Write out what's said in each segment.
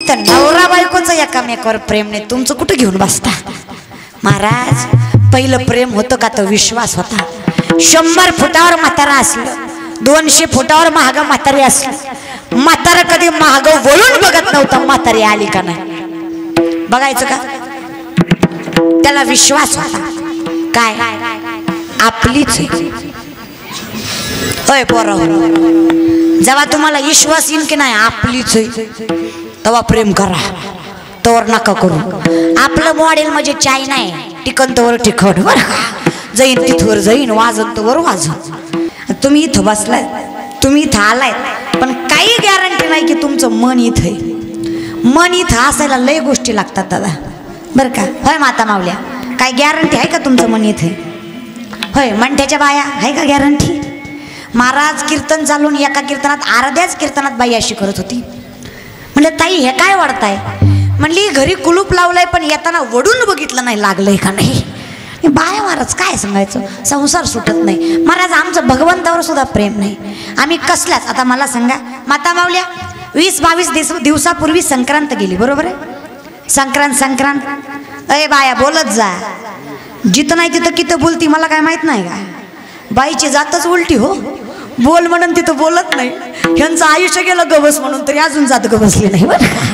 जिथं नवरा बायकोचं एकामेकावर प्रेम नाही तुमचं कुठं घेऊन बसता महाराज. पहिलं प्रेम होतं का तर विश्वास होता. 100 फुटावर म्हातारा असलं 200 फुटावर महाग म्हातारी असलं म्हातारा कधी महाग वळून बघत नव्हतं म्हातारी आली का नाही बघायचं का. त्याला विश्वास होता काय आपलीच होय पोरांनो. जेव्हा तुम्हाला विश्वास येईल की नाही आपलीच तेव्हा प्रेम करा तोवर नका करू. आपलं मॉडेल म्हणजे चायना आहे टिकन तोवर टिकट बरं का. जाईन तिथवर जाईन वाजन तोवर वाजन. तुम्ही इथं बसलाय तुम्ही इथं आलाय पण काही गॅरंटी नाही की तुमचं मन इथं आहे. मन इथं असायला लय गोष्टी लागतात दादा बरं का. होय माता मावल्या काय गॅरंटी आहे का तुमचं मन इथे होय. मंठ्याच्या बाया आहे का गॅरंटी. महाराज कीर्तन चालून एका कीर्तनात अर्ध्याच कीर्तनात बाई अशी करत होती. म्हणलं ताई हे काय वाढताय. म्हणली घरी कुलूप लावलंय पण येताना वडून बघितलं नाही लागलंय का नाही. बाय महाराज काय सांगायचं संसार सुटत नाही. महाराज आमचं भगवंतावर सुद्धा प्रेम नाही. आम्ही कसल्याच आता मला सांगा माता मावल्या 20-22 दिवसापूर्वी संक्रांत गेली बरोबर आहे. संक्रांत अय बाया बोलत जा. जिथं नाही तिथं किती बोलती मला काय माहित नाही का. बाईची जातच उलटी हो. बोल म्हणून तिथं बोलत नाही. ह्यांचं आयुष्य गेलं गवस म्हणून तरी अजून जात गवसली नाही बरं का.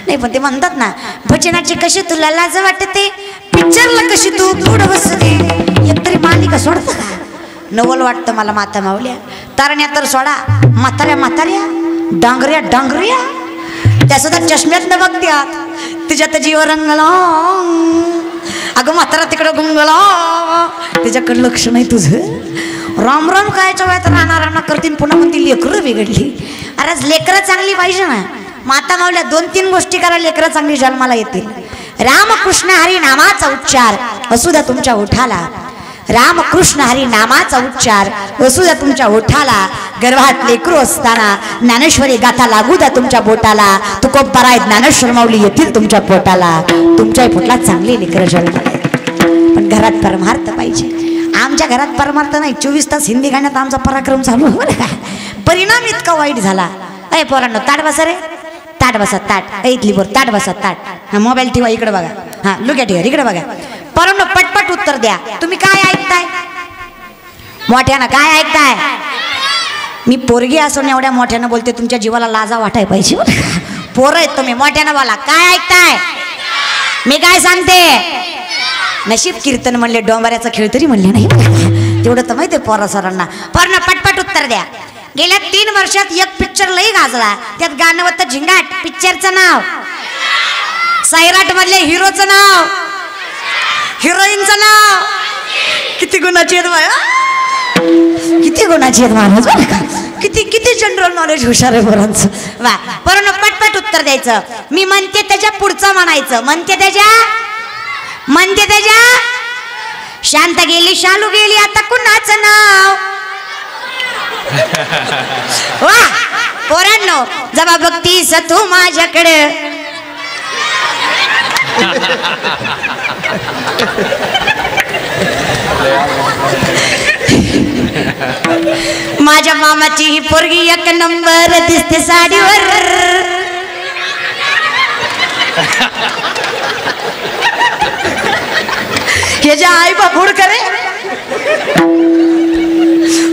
नाही पण ते म्हणतात ना भजनाची कशी तुला लाज वाटते पिक्चरला कशी तू पुढं बसते. एकतरी मालिका सोडतं का. नवल वाटतं मला माता मावल्या. तारण्या तर सोडा म्हाताऱ्या डांगऱ्या त्या सुद्धा चष्म्यात न बघत्यात. तिच्यात जीव रंगला अगं म्हातारा तिकडं गुंगला तिच्याकडे लक्ष नाही तुझं. राम राम कायच्या वयात राणा करतील पुन्हा म्हणतील लेकरं बिघडली. अरे लेकरं चांगली पाहिजे ना. माता मावल्या 2-3 गोष्टी करा लेकरं चांगली जन्माला येतील. रामकृष्ण हरी नामाचा उच्चार असू द्या तुमच्या ओठाला. रामकृष्ण हरी नामाचा उच्चार असू द्या तुमच्या ओठाला. गर्भात लेकरू असताना ज्ञानेश्वरी गाथा लागू द्या तुमच्या बोटाला. तुकोबराय ज्ञानेश्वर माऊली येतील तुमच्या पोटाला. तुमच्याही पोटला चांगले लेकरं जन्माला येतील पण घरात परमार्थ पाहिजे. आमच्या घरात परमार्थ नाही. 24 तास हिंदी गाण्यात आमचा पराक्रम चालू बरं का. परिणाम इतका वाईट झाला. अय पोरांनो ताट बसा रे ताट बसा ताट. इथली बोर ताट बसा ताट. हा मोबाईल ठेवा इकडे बघा. हा लुक्या ठेवा इकडे बघा. पोरांनो पटपट उत्तर द्या. तुम्ही काय ऐकताय मोठ्यानं काय ऐकताय. मी पोरगी असून एवढ्या मोठ्यानं बोलते तुमच्या जीवाला लाजा वाटाय पाहिजे. पोरं आहेत तुम्ही मोठ्यानं बोला काय ऐकताय. मी काय सांगते नशीब कीर्तन म्हणले डोंबऱ्याचा खेळ तरी म्हणले नाही तेवढं तर माहिती पोरा सरांना. पोरांनो पटपट उत्तर द्या. गेल्या 3 वर्षात एक पिक्चर लई गाजला. त्यात गाणं होतं झिंगाट. पिक्चरचं नाव सैराट मधल्या हिरोचं नाव हिरोईनचं नाव. किती गुणाची आहेत बाया किती गुणाची आहेत माणूस बरं का. किती जनरल नॉलेज हुशार आहे पोरांचं वा. पोरांनो पटपट उत्तर द्यायचं. मी म्हणते त्याच्या पुढचं म्हणायचं. म्हणते त्याच्या शांत गेली शालू गेली आता कुणाचं नाव. वा पोरांनो जबा बघतीस तू माझ्याकडे माझ्या मामाची ही पोरगी 1 नंबर दिसते साडीवर. ह्याच्या आई बापूड करे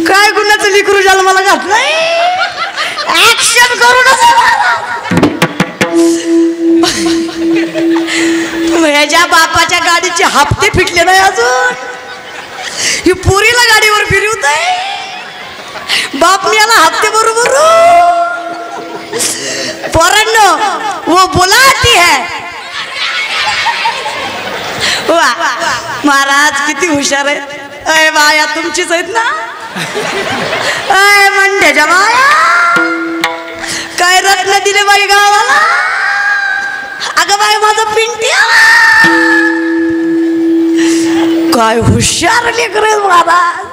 काय गुन्ह्याचं लिकरू जन्माला घातलंय. ऍक्शन करू ह्याच्या बापाच्या गाडीचे हप्ते फिटले नाही अजून. ही पुरीला गाडीवर फिरवत आहे बाप मी याला हप्ते बरोबर. पोरांनो वो बोलाती है. महाराज किती हुशार आहे. अय बाया तुमचीच आहेत ना. अय मंड्याच्या बाया काय रत्न दिले बाई गावाला. अगं बाई माझं पिंटी काय हुशार लेकर महाराज.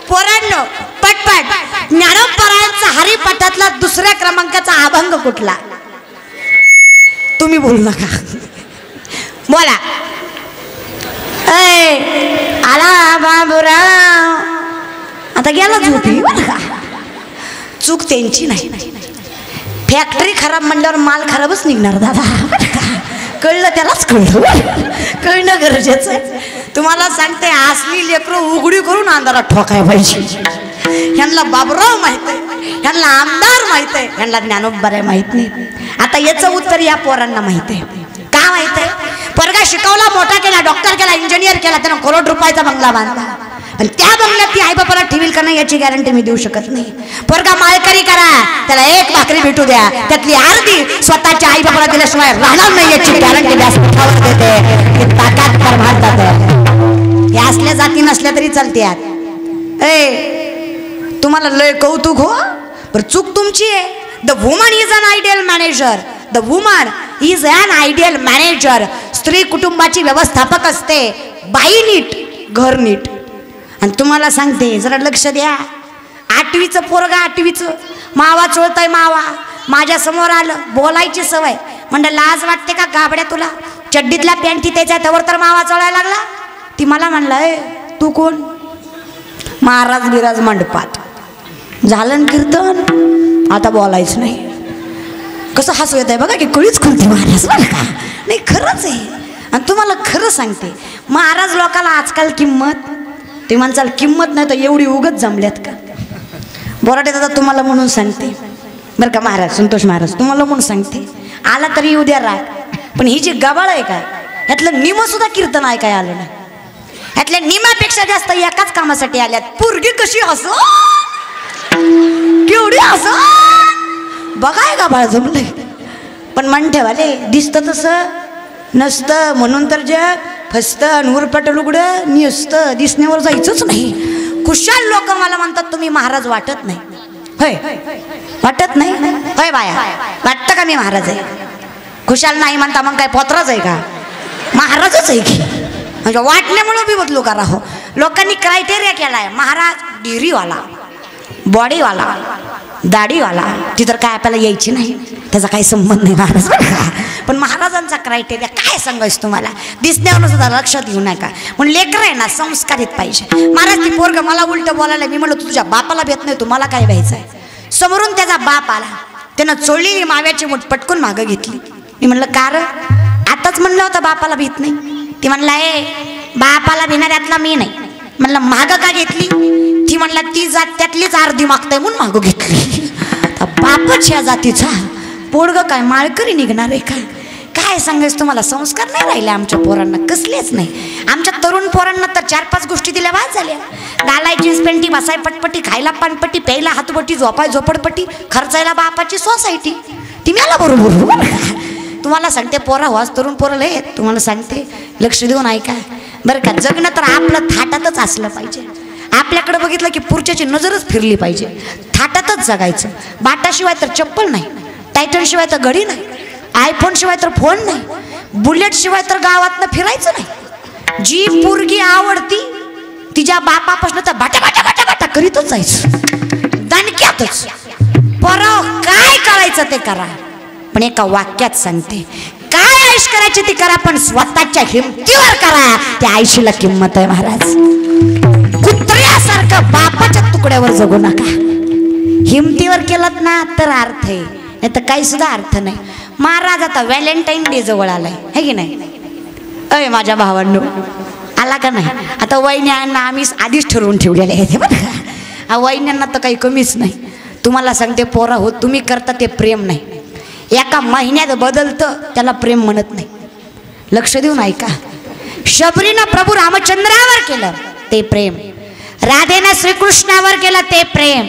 पोरांनो पटपट ज्ञानोपरायांचा हरिपाठातला 2ऱ्या क्रमांकाचा अभंग कुठला. तुम्ही बोलू नका बोला. आला बाबूराव आता गेला झोपी बरं का. चूक त्यांची नाही फॅक्टरी खराब म्हणल्यावर माल खराबच निघणार दादा. कळलं, त्यालाच कळणं गरजेचं आहे. तुम्हाला सांगते, असली लेकरं उघडी करून अंधारात ठोकाय पाहिजे. ह्यांना बाबराव माहित आहे, ह्यांना आमदार माहित आहे, ह्यांना ज्ञानोबराय माहित नाही. आता याचं उत्तर या पोरांना माहित आहे. का माहित आहे? पोरगा शिकवला, मोठा केला, डॉक्टर केला, इंजिनियर केला, त्यानं करोड रुपयाचा बंगला बांधला, आणि त्या बंगल्यात ती आई बापाला ठेवील का नाही याची गॅरंटी मी देऊ शकत नाही. पोरगा माळकरी करा, त्याला एक भाकरी भेटू द्या, त्यातली अर्धी स्वतःच्या आई बापाला दिल्याशिवाय राहणार नाही याची गॅरंटी व्यासपीठावर देते. ही ताकद तर भारतात हे असल्या जाती नसल्या तरी चालते. तुम्हाला लय कौतुक हो, पण चूक तुमची आहे. The woman is an ideal manager. The woman is an ideal manager. स्त्री कुटुंबाची व्यवस्थापक असते. बाई नीट, घर नीट. आणि तुम्हाला सांगते, जरा लक्ष द्या. 8वीचं पोरगा, 8वीचं मावा चोळताय. मावा माझ्या समोर आलं, बोलायची सवय. म्हणजे लाज वाटते का गाबड्या तुला? चड्डीतल्या पॅन्टी त्याच्या त्यावर तर मावा चोळायला लागला. ती मला म्हणला, तू कोण? महाराज बिराज मंडपात. झालं कीर्तन, आता बोलायचं नाही. कसं हसू येत आहे बघा की, कळीच खुलते महाराज बरं का. नाही, खरंच आहे. आणि तुम्हाला खरं सांगते, महाराज लोकाला आजकाल किंमत, ते म्हणचाल किंमत नाही तर एवढी उगत जमल्यात का? बोराटे दादा तुम्हाला म्हणून सांगते बरं का, महाराज संतोष महाराज तुम्हाला म्हणून सांगते, आला तरी येऊ द्या राग. पण ही जी गबाळ आहे काय, यातलं निम सुद्धा कीर्तन ऐकाय आलं नाही. यातल्या निमापेक्षा जास्त एकाच कामासाठी आल्यात. पोरगी कशी हसो, केवढी हसो, बघाय गबाळ जमलंय. पण मन ठेवाले, दिसतं तसं नसतं, म्हणून तर जग फसतं. उरपट लुगडं निसतं, दिसण्यावर जायचंच नाही. खुशाल लोक मला म्हणतात, तुम्ही महाराज वाटत नाही. होय, वाटत नाही होय बाया? वाटतं का मी महाराज आहे? खुशाल नाही म्हणता मग काय पोत्राच आहे का? महाराजच आहे की. म्हणजे वाटण्यामुळे बी बदलू करा हो. लोकांनी क्रायटेरिया केलाय, महाराज डिरीवाला, बॉडीवाला, दाढीवाला. ती तर काय आपल्याला यायची नाही, त्याचा काही संबंध नाही महाराज. पण महाराजांचा क्रायटेरिया काय सांगायचं तुम्हाला, दिसण्यावर सुद्धा लक्षात घेऊ नका. म्हणून लेकर आहे ना, संस्कारित पाहिजे. महाराज ती पोरग मला उलट बोलायला, मी म्हणलं तुझ्या बापाला भेट नाही, तुम्हाला काय व्हायचं आहे? समोरून त्याचा बाप आला, त्यानं चोळलेली माव्याची मूठ पटकून मागं घेतली. मी म्हणलं का रे? आताच म्हणलं होतं बापाला भीत नाही. ती म्हणला, बापाला भिणाऱ्यातला मी नाही. म्हणलं मागं का घेतली? ती म्हणला ती जात त्यातलीच अर्धी मागताय म्हणून मागं घेतली. बापच या जातीचा, पोरग काय माळकरी निघणार आहे काय? काय सांगायचं तुम्हाला, संस्कार नाही राहिले आमच्या पोरांना, कसलेच नाही. आमच्या तरुण पोरांना तर 4-5 गोष्टी दिल्या बाद झाल्या. घालाय जीन्स पेंटी, बसाय पटपटी, खायला पानपट्टी, प्यायला हातपट्टी, झोपाय झोपडपट्टी, खर्चायला बापाची सोसायटी. ती मला बरोबर. तुम्हाला सांगते पोरा वाज तरुण पोरं लय, तुम्हाला सांगते लक्ष देऊन ऐका बरं का. जगणं तर आपलं थाटातच असलं पाहिजे. आपल्याकडे बघितलं की पुढच्याची नजरच फिरली पाहिजे. थाटातच जगायचं. बाटाशिवाय तर चप्पल नाही, टायटन शिवाय तर घडी नाही, आयफोन शिवाय तर फोन नाही, बुलेट शिवाय तर गावातनं फिरायचं नाही. जी पोरगी आवडती तिच्या बापापासून तर बाटा बाटा बाटा बाटा करीतच जायचं, दणक्यातच. परवा काय करायचं ते करा, पण एका वाक्यात सांगते, काय आयुष करायची ती करा, पण स्वतःच्या हिमतीवर करा. त्या आयुष्याला किंमत आहे महाराज. कुत्र्यासारखं बापाच्या तुकड्यावर जगू नका. हिमतीवर केलं ना तर अर्थ आहे, नाही तर काही सुद्धा अर्थ नाही. महाराज आता व्हॅलेंटाईन डे जवळ आलाय, है की नाही? अय माझ्या भावांनो, आला का नाही? आता वैन्यांना आम्ही आधीच ठरवून ठेवलेले आहे बरं का. वैन्यांना तर काही कमीच नाही. तुम्हाला सांगते पोरा हो, तुम्ही करता ते प्रेम नाही. एका महिन्यात बदलतं त्याला प्रेम म्हणत नाही. लक्ष देऊन ऐका. शबरीनं प्रभू रामचंद्रावर केलं ते प्रेम, राधेनं श्रीकृष्णावर केलं ते प्रेम,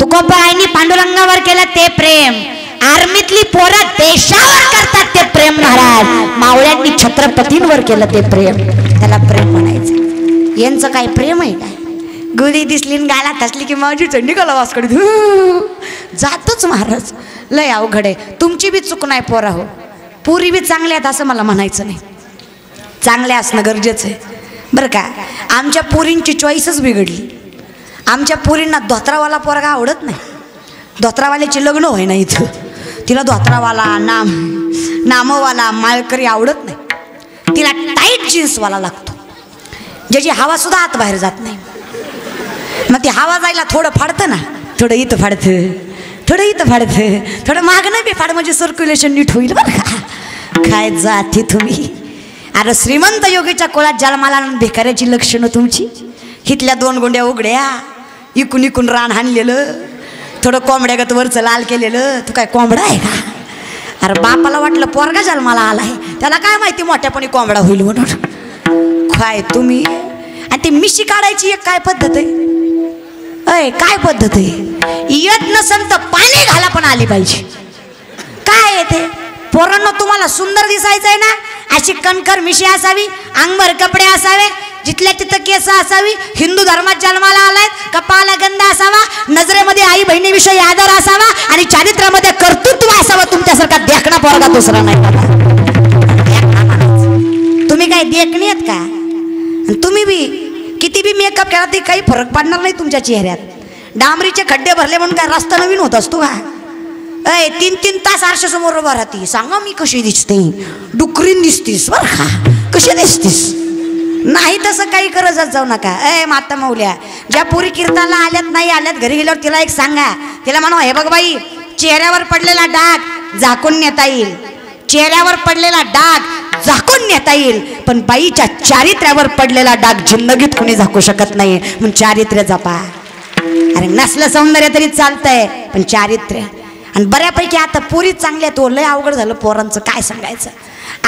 तुकोबाईंनी पांडुरंगावर केलं ते प्रेम, आर्मीतली पोरं देशावर करतात ते प्रेम महाराज. मावळ्यांनी छत्रपतींवर केलं ते प्रेम, त्याला प्रेम म्हणायचं. यांचं काय प्रेम आहे काय? गुली दिसली गालात असली की माझी चंडी गाला वासकडे जातच महाराज. लय अवघड आहे. तुमची बी चूक नाही पोरा हो, पुरी बी चांगल्या आहेत असं मला म्हणायचं नाही. चांगल्या असणं गरजेचं आहे बरं का. आमच्या पुरींची चॉईसच बिघडली. आमच्या पुरींना धोत्रावाला पोरगा आवडत नाही. धोत्रावाल्याची लग्न होय ना इथं. तिला धोत्रावाला नामवाला माळकरी आवडत नाही. तिला टाईट जीन्सवाला लागतो, ज्याची हवा सुद्धा आत बाहेर जात नाही. मग ती हवा जायला थोडं फाडतं ना, थोडं इथं फाडतं, थोडं इथं फाडतं, थोडं मागणं बी फाड म्हणजे सर्क्युलेशन नीट होईल बरं का. काय जाती तुम्ही. अरे श्रीमंत योगीच्या कोळात जन्माला भिकाऱ्याची लक्षणं तुमची. हिथल्या 2 गोंड्या उघड्या, इकून इकून रान हाणलेलं, थोडं कोंबड्यागत वरचं लाल केलेलं. तू काय कोंबडा आहे का. अरे बापाला वाटलं पोरगा जन्माला आलाय, त्याला काय माहिती मोठ्यापणी कोंबडा होईल म्हणून. काय तुम्ही. आणि ती मिशी काढायची एक काय पद्धत आहे. अय काय पद्धत आहे. येत नसन तर पाणी घाला पण आली पाहिजे. काय आहे ते. पोरांनो तुम्हाला सुंदर दिसायचंय ना, अशी कणकर मिशी असावी, अंगभर कपडे असावे, जिथल्या तिथं केस असावी, हिंदू धर्मात जन्माला आलाय, कपाळाला गंध असावा, नजरेमध्ये आई बहिणीविषयी आदर असावा आणि चारित्र्यामध्ये कर्तृत्व असावं. तुमच्यासारखा देखणा पोरगा दुसरा नाही बाबा. तुम्ही काय देखणी आहेत का. तुम्ही बी किती बी मेकअप केला तरी काही फरक पडणार नाही तुमच्या चेहऱ्यात. डांबरीचे खड्डे भरले म्हणून काय रस्ता नवीन होत असतो का. 3-3 तास आरशासमोर उभा राहते. सांगा मी कशी दिसते. डुकरीन दिसतीस बरं का. कशी दिसतीस. नाही तसं काही करतच जाऊ नका. माता मौल्या ज्या पुरी कीर्तनाला आल्यात नाही आल्यात घरी गेल्यावर तिला एक सांगा. तिला म्हणा हे बघ बाई, चेहऱ्यावर पडलेला डाग झाकून नेता येईल, चेहऱ्यावर पडलेला डाग झाकून नेता येईल, पण बाईच्या चारित्र्यावर पडलेला डाग जिंदगीत कोणी झाकू शकत नाही. म्हणून चारित्र्य जपा. अरे नसलं सौंदर्य तरी चालतंय, पण चारित्र्य. आणि बऱ्यापैकी आता पोरी चांगल्या. तो लय अवघड झालं पोरांचं, काय सांगायचं.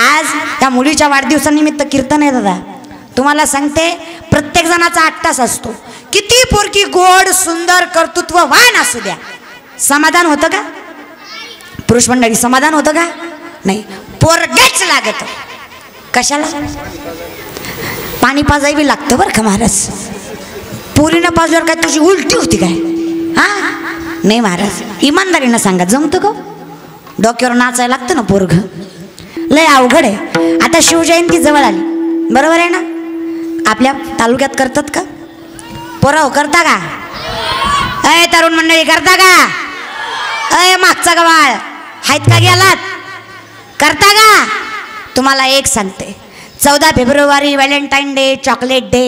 आज त्या मुलीच्या वाढदिवसानिमित्त कीर्तन आहे दादा. तुम्हाला सांगते प्रत्येक जणाचा 8 तास असतो. किती पोरकी गोड सुंदर कर्तृत्ववान असू द्या, समाधान होतं का. पुरुष मंडळी समाधान होतं का नाही. पोरगेच लागत. कशाला. पाणी पाजावी लागतं बरं का महाराज. पोरीनं पाजल्यावर काय तुझी उलटी होती काय. हा नाही महाराज, इमानदारीनं सांगा जमतं का. डोक्यावर नाचायला लागतं ना पोरग. लय अवघड आहे. आता शिवजयंती जवळ आली बरोबर आहे ना. आपल्या तालुक्यात करतात का पोरं. करता का. तरुण मंडळी करता का. मागचा गवाळ आहेत का गेलात. करता का. तुम्हाला एक सांगते, 14 फेब्रुवारी व्हॅलेंटाईन डे, चॉकलेट डे,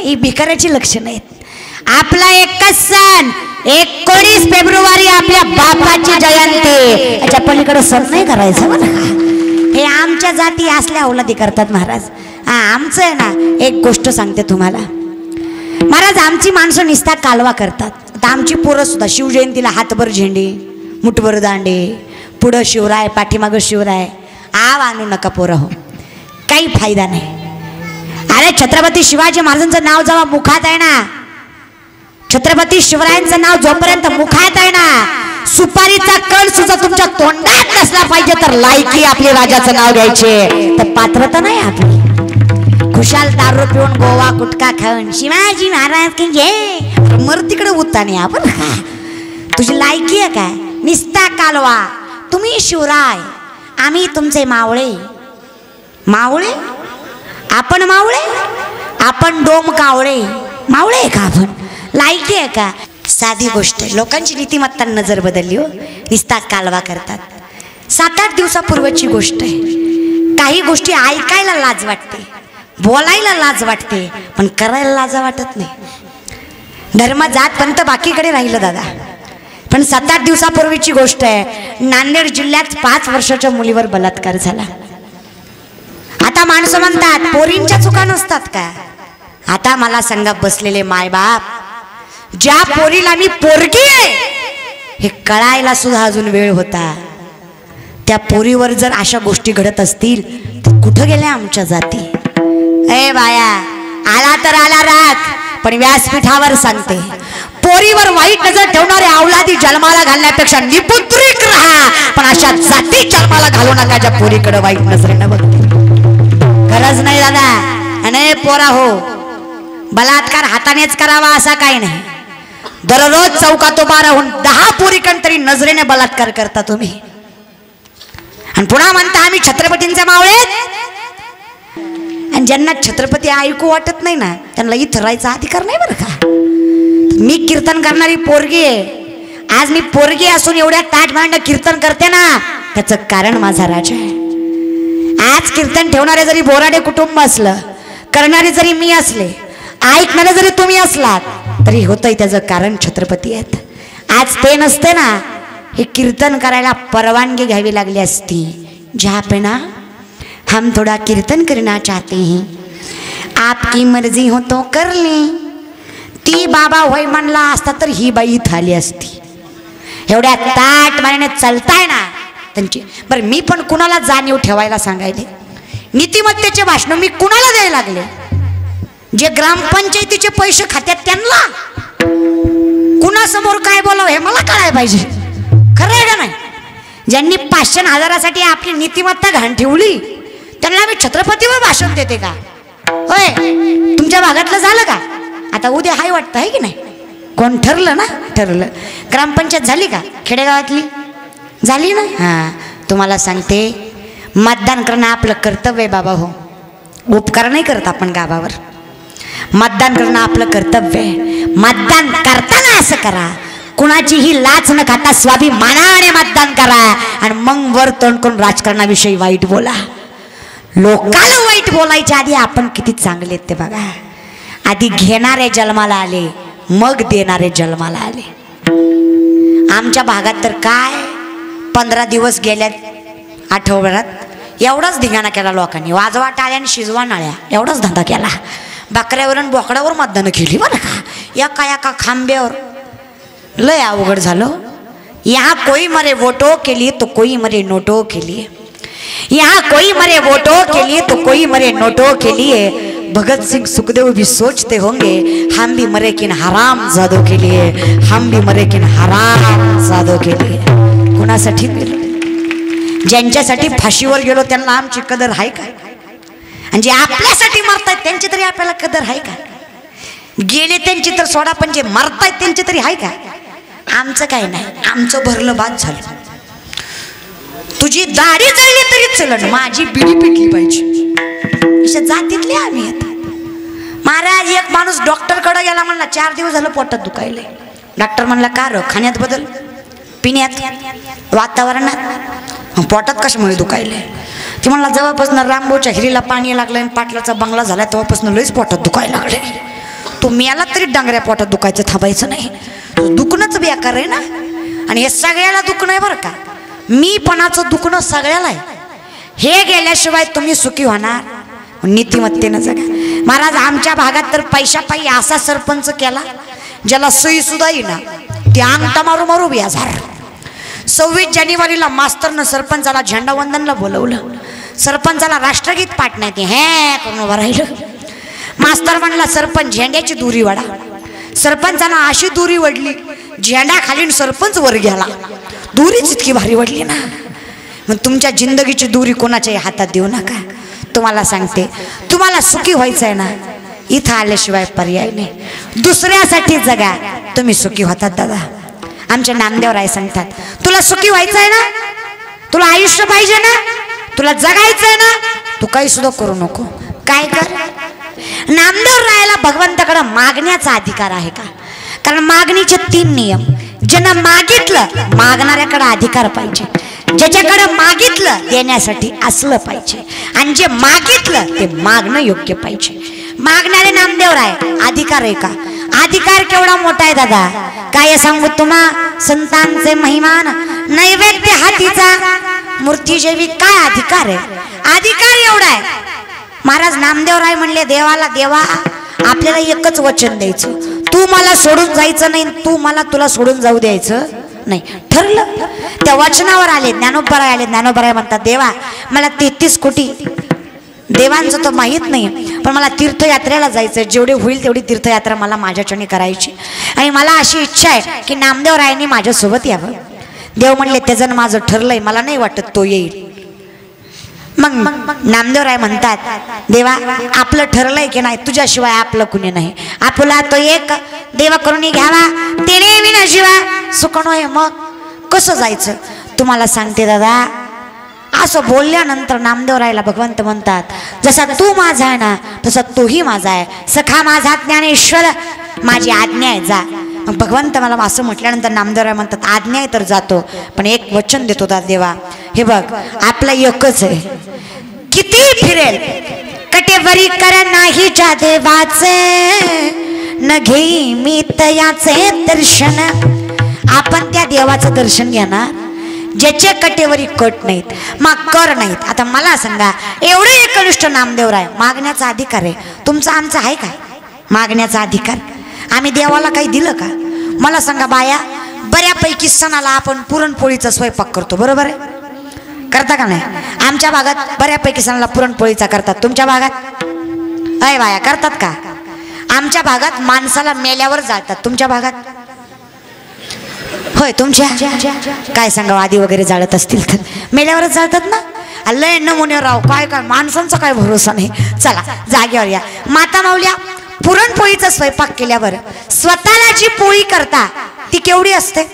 ही भिकाऱ्याची लक्षणं आहेत. आपला एकच सण 19 फेब्रुवारी आपल्या बापाची जयंती. याच्या पलीकडे सण नाही करायचं बरं का. हे आमच्या जाती असल्या औलादी करतात महाराज. हा आमचं आहे ना. एक गोष्ट सांगते तुम्हाला महाराज, आमची माणसं निस्ता कालवा करतात. आता आमची पोरं सुद्धा शिवजयंतीला हातभर झेंडे, मुठभर दांडे, पुढं शिवराय पाठीमागं शिवराय. आव आणू नका पोरं हो, काही फायदा नाही. अरे छत्रपती शिवाजी महाराजांचं नाव जेव्हा मुखात आहे ना, छत्रपती शिवरायांचं नाव जोपर्यंत मुखात आहे ना, सुपारीचा कण सुद्धा तुमच्या तोंडात नसला पाहिजे तर लायकी आपली राजाचं नाव घ्यायचे. तर पात्रता नाही आपली. खुशाल दारू पिऊन गोवा गुटखा खाऊन शिवाजी महाराज की जय मर तिकडे उत्ताने आपण. तुझी लायकी आहे काय. निस्ता कालवा. तुम्ही शिवराय, आम्ही तुमचे मावळे. मावळे आपण मावळे, आपण डोम कावळे. मावळे आहे का आपण. लायकी आहे का. साधी गोष्ट आहे. लोकांची नीतिमत्ता नजर बदलली हो. निस्ता कालवा करतात. 7-8 दिवसापूर्वीची गोष्ट आहे. काही गोष्टी ऐकायला लाज वाटते, बोलायला लाज वाटते, पण करायला लाज वाटत नाही. धर्म जात पंत बाकीकडे राहिलं दादा. पण 7-8 दिवसापूर्वीची गोष्ट आहे. नांदेड जिल्ह्यात 5 वर्षाच्या मुलीवर बलात्कार झाला. आता माणसं म्हणतात पोरींच्या चुका नसतात का. आता मला सांगा बसलेले मायबाप, ज्या पोरीला मी पोरगी आहे हे कळायला सुद्धा अजून वेळ होता, त्या पोरीवर जर अशा गोष्टी घडत असतील तर कुठं गेल्या आमच्या जाती. ए बाया, आला तर आला राग, पण व्यासपीठावर सांगते पोरीवर वाईट नजर ठेवणारे अवलादी जन्माला घालण्यापेक्षा निपुत्रिक राहा, पण अशा जाती जन्माला घालू नका ज्या पोरीकडे वाईट नजरेनं बघते. गरज नाही दादा. आणि पोरा हो, बलात्कार हातानेच करावा असा काही नाही. दररोज चौकात उभा राहून 10 पोरीकडे तरी नजरेने बलात्कार करता तुम्ही. आणि पुन्हा म्हणता आम्ही छत्रपतींचे मावळे. आणि ज्यांना छत्रपती ऐकू वाटत नाही ना, त्यांना इथं राहायचा अधिकार नाही बरं का. मी कीर्तन करणारी पोरगी आहे. आज मी पोरगी असून एवढ्या ताटमांड कीर्तन करते ना, त्याचं कारण माझा राजा आहे. आज कीर्तन ठेवणारे जरी बोराडे कुटुंब असलं, करणारे जरी मी असले, ऐकणारे जरी तुम्ही असलात, तरी होतंय त्याचं कारण छत्रपती आहेत. आज ते नसते ना हे कीर्तन करायला परवानगी घ्यावी लागली असती। जहाँ पे ना हम थोड़ा कीर्तन करना चाहते हैं, आपकी मर्जी हो तो कर ली। ती बाबा होय म्हणला असता तर ही बाई इथं आली असती। एवढ्या ताट माने चालताय ना त्यांची। बरं मी पण कुणाला जाणीव ठेवायला सांगायले? नीतिमत्तेचे भाषण मी कुणाला द्यायला लागले? जे ग्रामपंचायतीचे पैसे खात्यात त्यांना? कुणासमोर काय बोलावं हे मला कळायला पाहिजे, खरं आहे का नाही? ज्यांनी 500 हजारासाठी आपली नीतिमत्ता घाण ठेवली त्यांना मी छत्रपतीवर भाषण देते का? होय, तुमच्या भागातलं झालं का? आता उद्या हाय वाटतं आहे की नाही? कोण ठरलं ना? ठरलं। ग्रामपंचायत झाली का खेडेगावातली? झाली ना? हां, तुम्हाला सांगते मतदान करणं आपलं कर्तव्य आहे बाबा हो। उपकार नाही करत आपण गावावर, मतदान करणं आपलं कर्तव्य आहे। मतदान करताना असं करा, कुणाचीही लाच न खाता स्वाभिमानाने मतदान करा आणि मग वर तोंड करून राजकारणाविषयी वाईट बोला। लोकाला वाईट बोलायच्या आधी आपण किती चांगले ते बघा। आधी घेणारे जन्माला आले, मग देणारे जन्माला आले। आमच्या भागात तर काय 15 दिवस गेल्यात आठवड्यात एवढाच धिंगाणा केला लोकांनी। वाजवा टाळ्या आणि शिजवा नाळ्या एवढाच धंदा केला। बकऱ्यावर आणि बोकड्यावर मतदान केली बरं का, एका एका खांब्यावर। लय अवघड झालं। यहाँ कोई मरे वोटों के लिए तो कोई मरे नोटों के लिए, यहाँ कोई मरे वोटों के लिए तो कोई मरे नोटों के लिए। भगत सिंह सुखदेव भी सोचते होंगे हम भी मरे किन हराम जादों के लिए, हम भी मरे किन हराम जादों के लिए। कुणासाठी गेलो? ज्यांच्यासाठी फाशीवर गेलो त्यांना आमची कदर आहे का? आणि जे आपल्यासाठी मरतायत त्यांची तरी आपल्याला कदर आहे का? गेले त्यांची तर सोडा, पण जे मरतायत त्यांची तरी आहे का? आमचं काय नाही, आमचं भरलं बाद झालं। तुझी दाढी जळली तरी चलन, माझी बिडी पिटली पाहिजे, अशा जातीतले आम्ही आता। महाराज एक माणूस डॉक्टरकडे गेला, म्हणला 4 दिवस झालं पोटात दुखायले। डॉक्टर म्हणला का र? खाण्यात बदल, पिण्यात, वातावरणात, पोटात कशामुळे दुखायले? ती म्हणला जेव्हापासून रामभाऊच्या हिरीला पाणी लागलं आणि पाटलाचा बंगला झाला तेव्हापासून लईच पोटात दुखायला लागले। तो मेला तरी डांगऱ्या पोटात दुखायचं थांबायचं नाही, दुखणंच बेकार आहे ना। आणि हे सगळ्याला दुखणं आहे बरं का, मीपणाचं दुखणं सगळ्याला आहे। हे गेल्याशिवाय तुम्ही सुखी होणार? नीतिमत्तेनं जगा। महाराज आमच्या भागात तर पैशापायी असा सरपंच केला ज्याला सही सुद्धा येईना, ते अंगठा मारू मारू बेजार। 26 जानेवारीला मास्तरनं सरपंचाला झेंडावंदनला बोलवलं। सरपंचाला राष्ट्रगीत पाठ नाही, ते हे करून उभं राहिलं। मास्तर म्हणला सरपंच झेंड्याची दुरी वाढा। सरपंचाला अशी दुरी वडली, झेंडा खालीन सरपंच वर गेला। दुरीच इतकी भारी वडली ना। मग तुमच्या जिंदगीची दुरी कोणाच्याही हातात देऊ नका। तुम्हाला सांगते, तुम्हाला सुखी व्हायचं आहे ना, इथं आल्याशिवाय पर्याय नाही। दुसऱ्यासाठी जगा, तुम्ही सुखी होतात दादा। आमचे नामदेवराय सांगतात, तुला सुखी व्हायचं आहे ना, तुला आयुष्य पाहिजे ना, तुला जगायचं आहे ना, तू काही सुद्धा करू नको। काय कर? नामदेवरायाला भगवंताकडे मागण्याचा अधिकार आहे का? कारण मागणीचे 3 नियम। ज्यानं मागितलं मागणाऱ्याकडे अधिकार पाहिजे, ज्याच्याकडे मागितलं देण्यासाठी असलं पाहिजे, आणि जे मागितलं ते मागणं योग्य पाहिजे। मागणारे नामदेवराय अधिकार आहे का? अधिकार केवढा मोठा आहे दादा, काय सांगू तुम्हा? संतांचे महिमान नैवेद्य हातीचा, मूर्ती जेवी काय अधिकार आहे? अधिकार एवढा आहे। महाराज नामदेवराय म्हणले देवाला, देवा आपल्याला एकच वचन द्यायचं, तू मला सोडून जायचं नाही, तू मला तुला सोडून जाऊ द्यायचं नाही। ठरलं? त्या वचनावर आले ज्ञानोबराय आले। ज्ञानोबराय म्हणतात, देवा मला 33 कोटी देवांचं तर माहीत नाही, पण मला तीर्थयात्रेला जायचं, जेवढे होईल तेवढी तीर्थयात्रा मला माझ्याच्याने करायची, आणि मला अशी इच्छा आहे की नामदेवरायांनी माझ्यासोबत यावं। देव म्हणले त्याचं माझं ठरलंय, मला नाही वाटत तो येईल। मग नामदेवराय म्हणतात, देवा आपलं ठरलंय की नाही, तुझ्याशिवाय आपलं कुणी नाही, आपला तो एक देव करून घ्यावा, तेने विना जीवा सुखणोय। मग कसं जायचं? तुम्हाला सांगते दादा, असं बोलल्यानंतर नामदेवरायला भगवंत म्हणतात, जसा तू माझा आहे ना तसा तोही माझा आहे, सखा माझा ज्ञानेश्वर, माझी आज्ञा आहे जा। मग भगवंत मला असं म्हटल्यानंतर नामदेवराय म्हणतात, आज्ञा आहे तर जातो, पण एक वचन देतो देवा, हे बघ आपला एकच आहे, किती फिरेल कटेवरी कर नाही जा देवाचे, न घेई मी तयाचे दर्शन, आपण त्या देवाचं दर्शन घेणार ज्याच्या कटेवरी कट नाहीत, मग कर नाहीत. आता मला सांगा, एवढे एकनिष्ठ नामदेवराय, मागण्याचा अधिकार आहे तुमचा आमचा आहे काय? मागण्याचा अधिकार. आम्ही देवाला काही दिलं का? मला सांगा बाया, बऱ्यापैकी सणाला आपण पुरणपोळीचा स्वयंपाक करतो, बरोबर आहे? करता का नाही? आमच्या भागात बऱ्यापैकी सणाला पुरणपोळीचा करतात. तुमच्या भागात अय बाया करतात का? आमच्या भागात माणसाला मेल्यावर जाळतात. तुमच्या भागात होय? तुमच्या काय सांगा, आधी वगैरे जाळत असतील तर मेल्यावरच जाळतात ना. लय नमुने राव, काय काय माणसांचा काय भरोसा नाही. चला जागेवर या. माता माऊल्या, पुरणपोळीचा स्वयंपाक केल्यावर स्वतःला जी पोळी करता ती केवढी असते?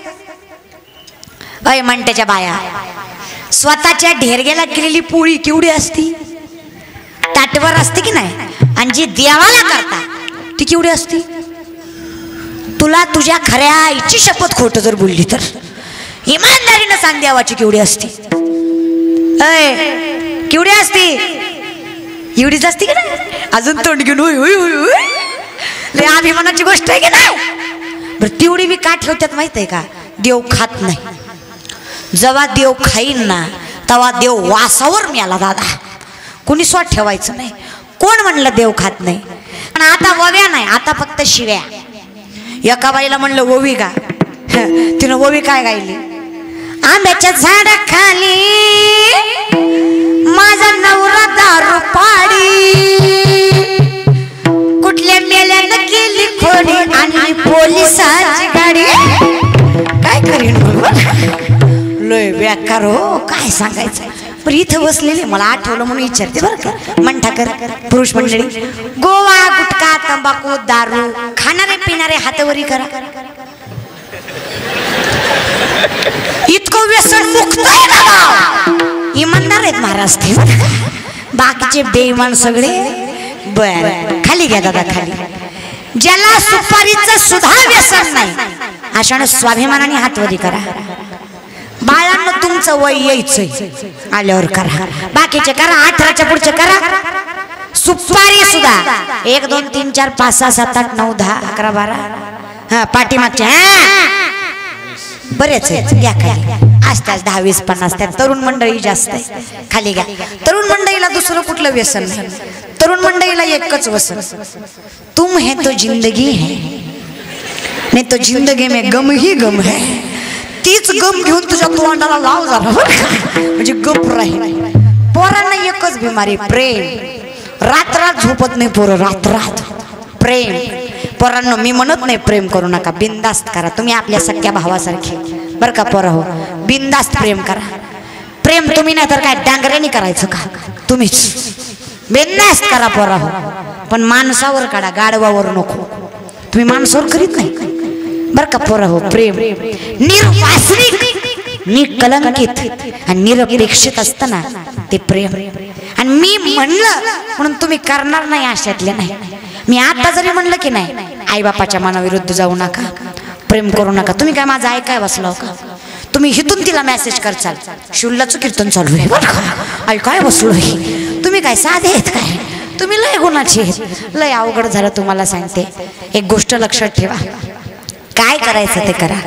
अय म्हणतेच्या बाया, स्वतःच्या ढेरग्याला केलेली पोळी केवढी असती? ताटवर असते की नाही? आणि जी देवाला करता ती केवढी असती? तुला तुझ्या खऱ्या आईची शपथ खोट जर बोलली तर इमानदारीनं सांग, देवाची केवढी असती? अय केवढी असती? एवढीच असती की नाही? अजून तोंड घेऊन होय होय होय होय, लय अभिमानाची गोष्ट आहे की नाही? बरं तेवढी मी का ठेवतात माहित आहे का? देव खात नाही. जेव्हा देव खाईन ना तेव्हा देव वासावर मिळाला दादा. कोणी स्वाद ठेवायचं नाही. कोण म्हणलं देव खात नाही? पण आता वव्या नाही, आता फक्त शिव्या. एका बाईला म्हणलं ओवी गा, तिनं ओवी काय गायली? आंब्याच्या झाडाखाली माझा नवरा दारू पाडी, कुठल्या मेल्यानं केली खोडी आणि पोलिसांची गाडी. काय करीन लय बेकार हो, काय सांगायचं. पण इथं बसलेले मला आठवलं म्हणून विचारते बरं का. मंठाकर पुरुष मंडळी, गोवा गुटखा तंबाखू दारू खाणारे पिणारे हातवरी करा. इतकं व्यसन मुक्त आहे ना, इमानदार आहेत महाराज ते. बाकीचे बेईमान सगळे. बर खाली घ्या दादा खाली. ज्याला सुपारीचं सुद्धा व्यसन नाही अशानं स्वाभिमानाने हातवरी करा. बाळांना तुमचं वय यायचंय आल्यावर करा, बाकीचे करा, 18च्या पुढचे करा. सुपारी सुद्धा 1 2 3 4 5 6 7 8 9 10 11 12 हा पाठीमागच्या बरेच आहेत. घ्या खाली. असतात 10 20 50. त्या तरुण मंडळी जास्त आहे. खाली घ्या. तरुण मंडळीला दुसरं कुठलं व्यसन नाही. तरुण मंडळीला एकच व्यसन, तुम है तो जिंदगी है, नहीं तो जिंदगी में गम ही गम है. तीच गम घेऊन तुझ्या तोंडाला लाव झाला म्हणजे गप राहील. पोरांना एकच बिमारी, प्रेम. रात्रात झोपत नाही पोरं, रात्रात प्रेम. पोरांनो मी म्हणत नाही प्रेम करू नका, बिनधास्त करा. तुम्ही आपल्या सख्या भावासारखे बरं का पोरं हो, बिनधास्त प्रेम करा. प्रेम तुम्ही नाही तर काय डांगऱ्याने करायचं का? तुम्हीच बिनधास्त करा पोरं हो, पण माणसावर काढा, गाढवावर नको. तुम्ही माणसावर करीत नाही बरं का पोरं हो. प्रेम निर्वासनिक, निकलंकित आणि निरपेक्षित असतं ना ते प्रेम. आणि मी म्हणलं म्हणून तुम्ही करणार नाही अशातले नाही. मी आता जरी म्हणलं की नाही, आई बापाच्या मनाविरुद्ध जाऊ नका, प्रेम करू नका. तुम्ही काय माझं ऐकाय बसला का? तुम्ही हिथून तिला मेसेज करचाल, शुल्लाचं कीर्तन चालू आहे बरं का, ऐकाय बसलो आहे. तुम्ही काय साधे आहेत काय? तुम्ही लय गुणाचे आहेत. लय अवघड झालं तुम्हाला सांगते. एक गोष्ट लक्षात ठेवा, काय करायचं ते करा.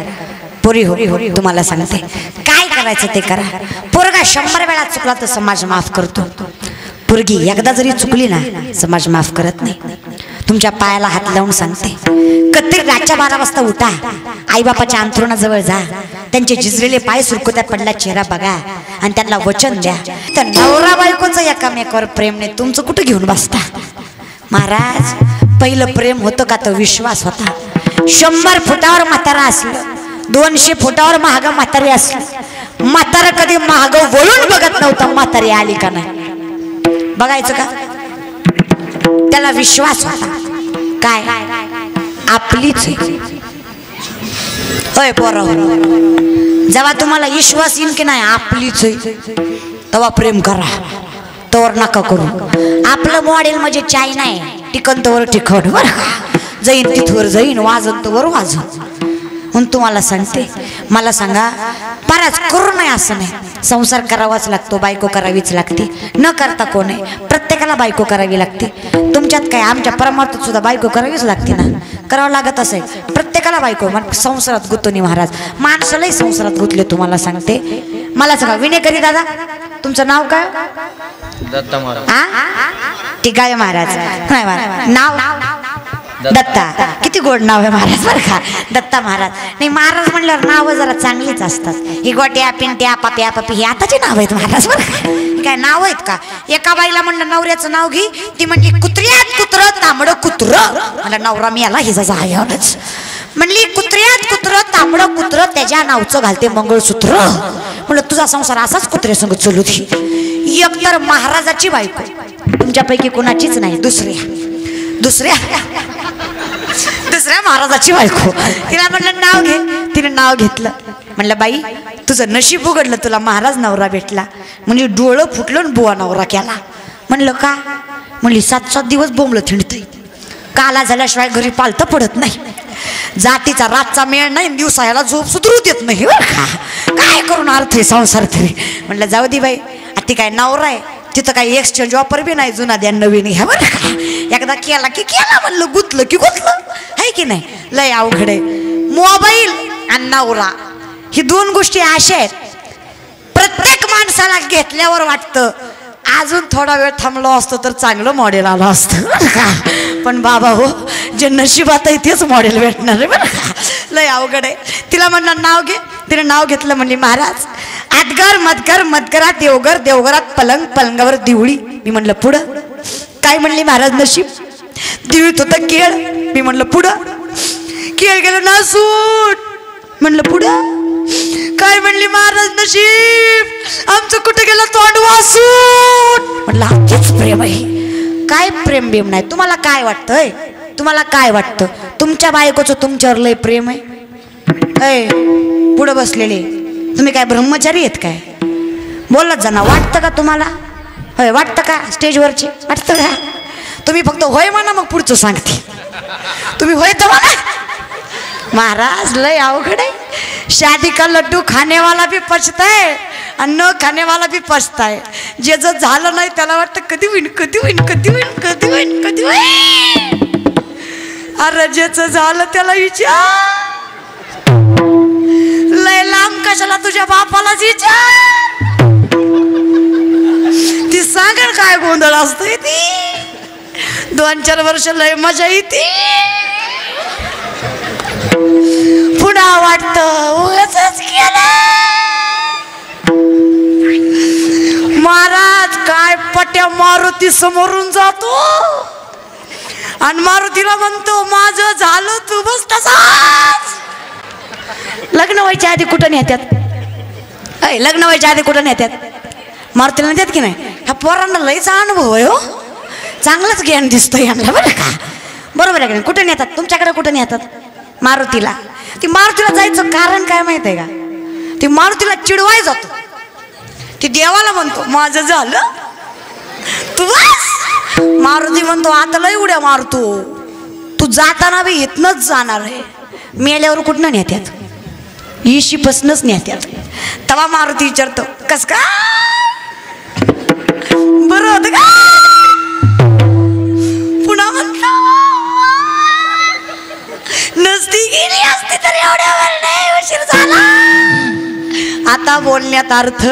पुरी हो तुम्हाला सांगते, काय करायचं ते करा. पोरगा 100 वेळा चुकला तर समाज माफ करतो. पोरगी एकदा जरी चुकली ना समाज माफ करत नाही. तुमच्या पायाला हात लावून सांगते, कधी रातच्या 12 वाजता उठा, आईबापाच्या अंथरुणाजवळ जा, त्यांचे झिजलेले पाय सुरकुत्यात पडला चेहरा बघा आणि त्यांना वचन द्या. तर नवरा बायकोचं एकामेकावर प्रेम नाही, तुमचं कुठं घेऊन बसता महाराज? पहिलं प्रेम होतं का तर विश्वास होता. 100 फुटावर म्हातारा असलं, 200 फुटावर महाग म्हातारी असली, म्हातारा कधी महाग वळून बघत नव्हतं म्हातारी आली का नाही बघायचं का? त्याला विश्वास होता काय आपलीच. होय पोरं, जेव्हा तुम्हाला विश्वास येईल की नाही आपलीच तेव्हा प्रेम करा, तोवर नका करू. आपलं मॉडेल म्हणजे चायना आहे, टिकन तोवर टिकट बरं का, जाईन तिथवर जाईन, वाजन तोवर वाजन. म्हणून तुम्हाला सांगते, मला सांगा बराच करू नये असं नाही. संसार करावाच लागतो, बायको करावीच लागते. न करता कोण आहे? प्रत्येकाला बायको करावी लागते. तुमच्यात काय, आमच्या परमार्थात सुद्धा बायको करावीच लागते ना. करावं लागत असेल प्रत्येकाला बायको. मग संसारात गुतवणी महाराज, माणसालाही संसारात गुतले. तुम्हाला सांगते, मला सांगा विनेकरी दादा तुमचं नाव काय? दत्ता महाराज. ठीक आहे महाराज. नाही महाराज नाव दत्ता. किती गोड नाव आहे महाराज बरं का, दत्ता महाराज. नाही महाराज म्हणल्यावर नावं जरा चांगलीच असतात. ही गोट्या पिंट्या पाप्या पपी हे आताचे नाव आहेत महाराज बरं का. काय नाव आहेत का? एका बाईला म्हणलं नवऱ्याचं नाव घे, ती म्हणली कुत्र्यात कुत्र तांबडं कुत्र. मला नवरा मी आला हिचा आहे म्हणली कुत्र्यात कुत्र तांबडं कुत्र त्याच्या नावचं घालते मंगळसूत्र. म्हणलं तुझा संसार असाच कुत्र्या संग चलू दे. एकतर महाराजाची बायको तुमच्यापैकी कोणाचीच नाही, दुसऱ्या महाराजाची बायको. तिला म्हणलं नाव घे, तिने नाव घेतलं. म्हणलं बाई तुझं नशीब उघडलं, तुला महाराज नवरा भेटला. म्हणजे डोळं फुटलं आणि बुवा नवरा केला. म्हणलं का? म्हणली 7-7 दिवस बोंबलं थिंडतंय, काला झाल्याशिवाय घरी पालतं पडत नाही, जातीचा रातचा मेळ नाही, दिवसा याला झोप सुधरू देत नाही बरं का. काय करून अर्थ आहे संसार तरी. म्हणलं जाऊ दे बाई, ती काय नवरा आहे, तिथं काही एक्सचेंज ऑफर बी नाही, जुना द्या नवीन घ्या बरं का. एकदा केला की केला, म्हणलं गुतलं की गुतलं आहे की नाही. लय अवघड आहे. मोबाईल आणि नवरा ही दोन गोष्टी अशा आहेत, प्रत्येक माणसाला घेतल्यावर वाटतं अजून थोडा वेळ थांबलो असतो तर चांगलं मॉडेल आलं असतं बरं का. पण बाबा हो, जे नशिबात आहे तेच मॉडेल भेटणार आहे बरं का. लय अवघड आहे. तिला म्हणलं नाव घे, तिने नाव घेतलं. म्हणली महाराज आदगर मदगर मदगरात देवगर, देवघरात पलंग, पलंगावर दिवळी. मी म्हणलं पुढं काय? म्हणली महाराज नशीब. दिवळीत होतं केळ. मी म्हणलं पुढं. केळ गेलं नासूट. म्हणलं पुढं काय? म्हणली महाराज नशीब आमचं कुठे गेलं तोंड वासूट. म्हणलं आमचंच प्रेम आहे. काय प्रेम बिम नाही. तुम्हाला काय वाटतंय? तुम्हाला काय वाटतं? तुमच्या बायकोचं तुमच्यावर लय प्रेम आहे. पुढं बसलेले तुम्ही काय ब्रह्मचारी आहेत काय? बोलत जाना. वाटतं का तुम्हाला? होय वाटतं का? स्टेजवरचे वाटतं का? तुम्ही फक्त होय म्हणा, मग पुढचं सांगते. तुम्ही होय तर म्हणा. महाराज लय अवघड आहे. शादी का लड्डू खाने वाला भी पछताय आणि न खाने वाला भी पछताय. जे जर झालं नाही त्याला वाटतं कधी होईन कधी होईन कधी होईन कधी होईन कधी होईन. अरे ज्याचं झालं त्याला विचार. लय लांब कशाला तुझ्या बापालाच विचार. ती सांगेल काय गोंधळ असतोय. ती 2-4 वर्ष लय मजा येते. पुन्हा वाटतं उगाचच केलं. महाराज काय पट्या मारुती समोरून जातो आणि मारुतीला म्हणतो माझं झालं तू बस तसाच. लग्न व्हायच्या आधी कुठं नेत्यात? लग्न व्हायच्या आधी कुठं नेत्यात? मारुतीला नेत्यात की नाही? ह्या पोरांना लयचा अनुभव आहे हो. चांगलंच ज्ञान दिसतंय यांना बरं का. बरोबर आहे का? कुठे नेतात? तुमच्याकडे कुठं नेतात? मारुतीला. ती मारुतीला जायचं कारण काय माहित आहे का? ती मारुतीला चिडवाय जातो. ती देवाला म्हणतो माझं झालं तू बस. मारुती म्हणतो आता लय उड्या मारतो तू, जाताना बी इथनच जाणार आहे. मेल्यावर कुठनं नेत्यात? इशीपासूनच नेत्यात. तवा मारुती विचारतो कस का बरं होत का? पुन्हा म्हणतो नसती गेली असती तर एवढ्या वेळ नाही उशीर झाला. आता बोलण्यात अर्थ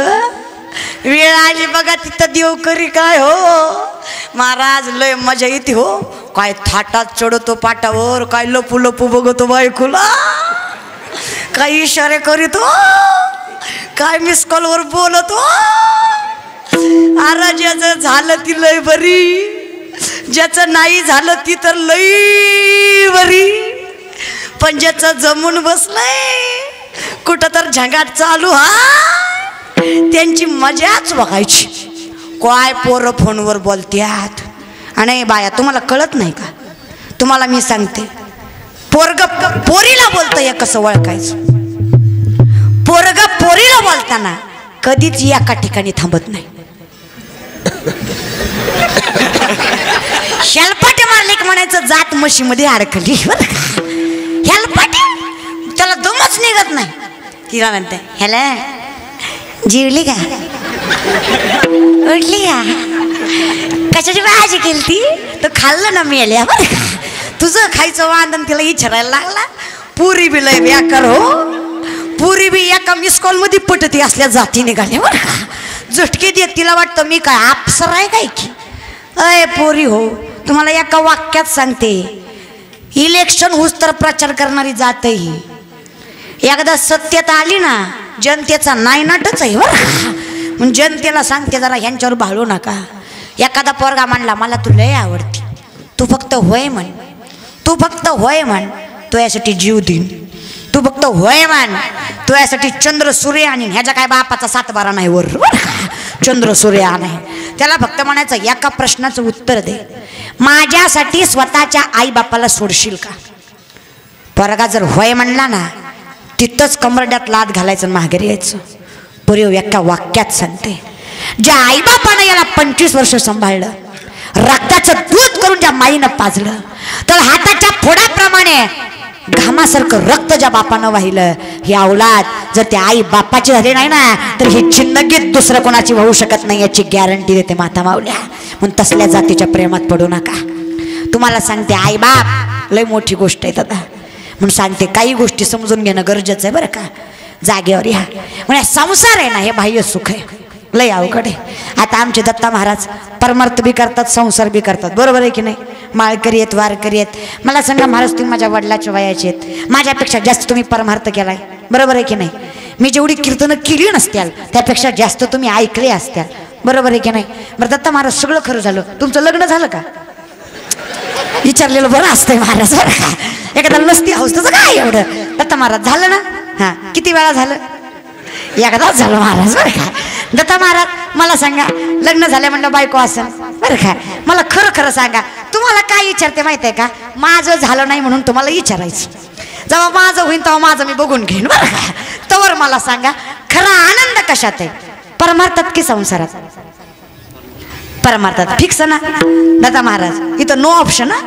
वेळ आली बघा तिथं देव करी काय हो. महाराज लय मजा येते हो. काय थाटात चढतो पाटावर, काय लपू लपू बघतो बायकोला, काय इशारे करीतो, काय मिस कॉलवर बोलतो. अरे ज्याचं झालं ती लय बरी, ज्याचं नाही झालं ती तर लय बरी. पण ज्याचं जमून बसलंय कुठं तर झंगाट चालू हा, त्यांची मजाच बघायची. काय पोरं फोनवर बोलत्यात. आणि बाया तुम्हाला कळत नाही का? तुम्हाला मी सांगते, पोरग पोरीला बोलतंय कसं ओळखायचं. पोरग पोरीला बोलताना कधीच एका ठिकाणी थांबत नाही. हेलपाटे मारले की म्हणायचं जात म्हशीमध्ये अडकली बरं का. हेलपाटे त्याला दमच निघत नाही. तिला म्हणते ह्याला जेवली का, उठली का, कशाची भाजी केली ती, तर खाल्लं ना मेल्या बरं का. तुझं खायचं वांदन तिला विचारायला लागला. पुरी बी लय बेकार हो, पुरी बी एका मिस कॉल मध्ये पटती असल्या जाती निघाल्या बरं का. झटके देत तिला वाटतं मी काय अप्सर आहे काय की. अय पोरी हो, तुम्हाला एका वाक्यात सांगते, इलेक्शन होस तर प्रचार करणारी जात ही एकदा सत्तेत आली ना जनतेचा नायनाटच आहे बरं का. मग जनतेला सांगते जरा ह्यांच्यावर भाळू नका. एखादा पोरगा म्हणला मला तू लय आवडते, तू फक्त होय म्हण, तू फक्त होय म्हण, तो यासाठी जीव देईन, तू फक्त होय म्हण, तो यासाठी चंद्र सूर्य आणीन. ह्याच्या काय बापाचा 7-12 नाही वर बरं का, चंद्र सूर्य नाही. त्याला फक्त म्हणायचं एका प्रश्नाचं उत्तर दे, माझ्यासाठी स्वतःच्या आई बापाला सोडशील का. पोरगा जर होय म्हणला ना तिथंच कमरड्यात लाद घालायचं, माघारी यायचं. पुरी एका वाक्यात सांगते, ज्या आईबापानं याला 25 वर्ष सांभाळलं, रक्ताचं दूध करून ज्या माईनं पाजलं, तर हाताच्या फोडाप्रमाणे घामासारखं रक्त ज्या बापानं वाहिलं, ही औलाद जर त्या आई बापाची झाली नाही ना तर ही जिंदगीत दुसरं कोणाची होऊ शकत नाही याची गॅरंटी देते माता माऊल्या. म्हणून तसल्या जातीच्या प्रेमात पडू नका. तुम्हाला सांगते आई बाप लय मोठी गोष्ट आहे दादा, म्हणून सांगते काही गोष्टी समजून घेणं गरजेचं आहे बरं का. जागेवर या म्हणजे संसार आहे ना हे बाह्य सुख आहे, लय अवघड आहे. आता आमचे दत्ता महाराज परमार्थ बी करतात, संसार बी करतात, बरोबर आहे की नाही. माळकरी आहेत, वारकरी आहेत. मला सांगा महाराज, तुम्ही माझ्या वडिलाच्या वयाचे आहेत, माझ्यापेक्षा जास्त तुम्ही परमार्थ केलाय, बरोबर आहे की नाही. मी जेवढी कीर्तनं केली नसत्याल त्यापेक्षा जास्त तुम्ही ऐकले असत्याल, बरोबर आहे की नाही. बरं दत्ता महाराज सगळं खरं झालं, तुमचं लग्न झालं का विचारलेलं बरं असतंय महाराज बरं का. एखादा नसती हौस तसं काय एवढं. दत्ता महाराज झालं ना, हां किती वेळा झालं, एकदाच झालं महाराज बरं का. दत्ता महाराज मला सांगा, लग्न झालं म्हणलं बायको असं बरं का, मला खरं खरं सांगा, तुम्हाला काय विचारते माहिती आहे का, माझं झालं नाही म्हणून तुम्हाला विचारायचं. जेव्हा माझं होईन तेव्हा माझं मी बघून घेईन बरं का. तोवर मला सांगा खरा आनंद कशात आहे, परमार्थात की संसारात. परमार्थात फिक्स ना दत्ता महाराज, इथं नो ऑप्शन ना,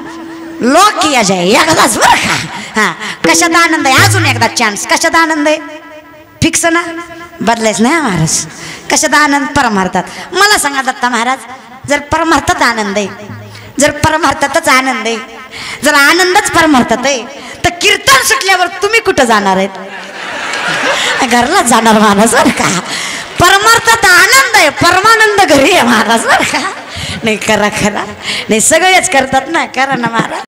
लॉक किया जाए एकदाच बरं का. हां कशात आनंद आहे, अजून एकदा चान्स, कशात आनंद आहे फिक्स ना, बदलायच नाही महाराज. कशात आनंद, परमार्थात. मला सांगा दत्ता महाराज, जर परमार्थात आनंद आहे, जर परमार्थातच आनंद आहे, जर आनंदच परमार्थात आहे, तर कीर्तन सुटल्यावर तुम्ही कुठं जाणार आहेत, घरलाच जाणार महाराज बरं का. परमार्थात आनंद आहे, परमानंद घरी आहे महाराज बरं का. नाही करा खरा, नाही सगळेच करतात ना, करा ना महाराज.